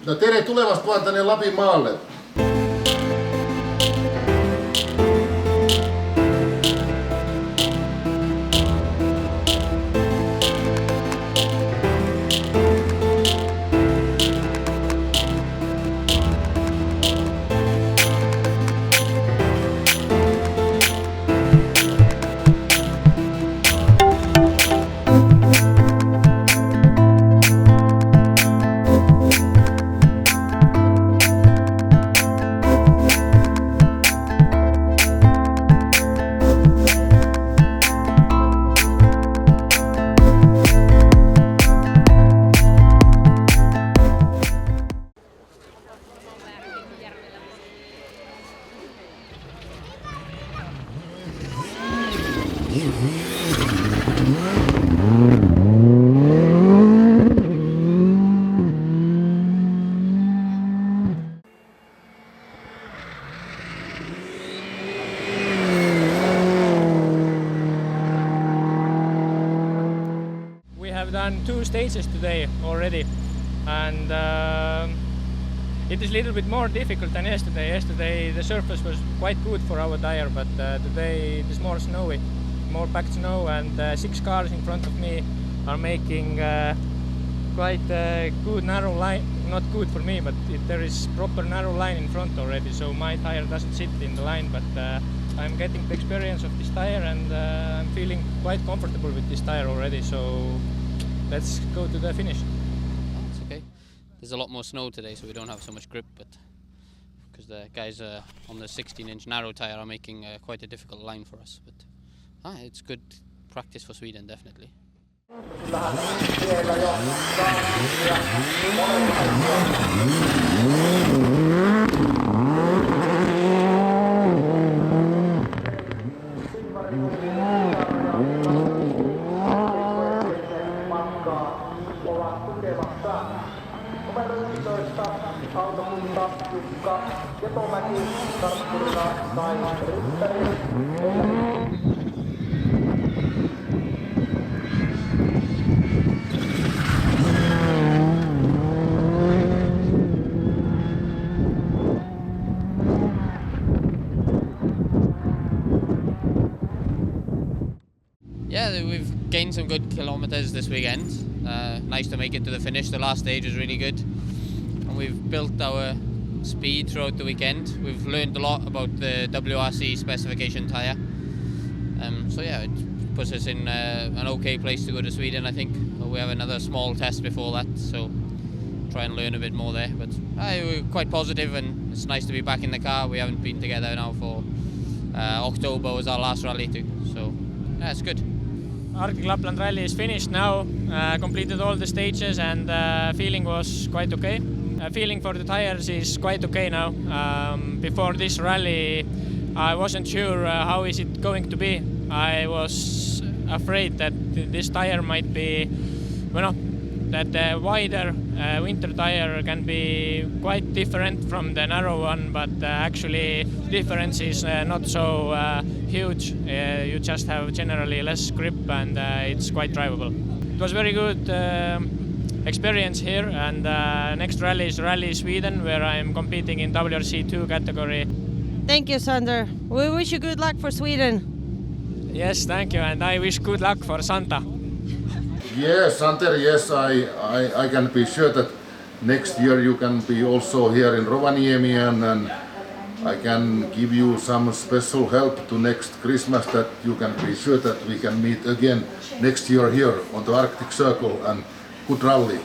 No tere tulemasta vaan tänne Lapin maalle. We have done 2 stages today already, and it is a little bit more difficult than yesterday. Yesterday the surface was quite good for our tire, but today it is more snowy, more packed snow, and 6 cars in front of me are making quite a good narrow line. Not good for me, but there is proper narrow line in front already, so my tire doesn't sit in the line, but I'm getting the experience of this tire, and I'm feeling quite comfortable with this tire already, so let's go to the finish. It's okay. There's a lot more snow today, so we don't have so much grip, but because the guys on the 16-inch narrow tire are making quite a difficult line for us, but it's good practice for Sweden, definitely. Yeah, we've gained some good kilometers this weekend. Nice to make it to the finish. The last stage was really good, and we've built our speed throughout the weekend. We've learned a lot about the WRC specification tyre. So yeah, it puts us in an okay place to go to Sweden, I think. We have another small test before that, so try and learn a bit more there. But we're quite positive, and it's nice to be back in the car. We haven't been together now for October was our last rally too, so yeah, it's good. Arctic Lapland rally is finished now, completed all the stages, and feeling was quite okay. Feeling for the tires is quite okay now. Before this rally I wasn't sure how is it going to be. I was afraid that this tire might be, that the wider winter tire can be quite different from the narrow one, but actually the difference is not so huge. You just have generally less grip, and it's quite drivable. It was very good experience here, and next rally is Rally Sweden, where I'm competing in WRC2 category. Thank you, Sander. We wish you good luck for Sweden. Yes, thank you, and I wish good luck for Santa. Yes, Sander, yes, I can be sure that next year you can be also here in Rovaniemi, and I can give you some special help to next Christmas, that you can be sure that we can meet again next year here on the Arctic Circle, and good rally.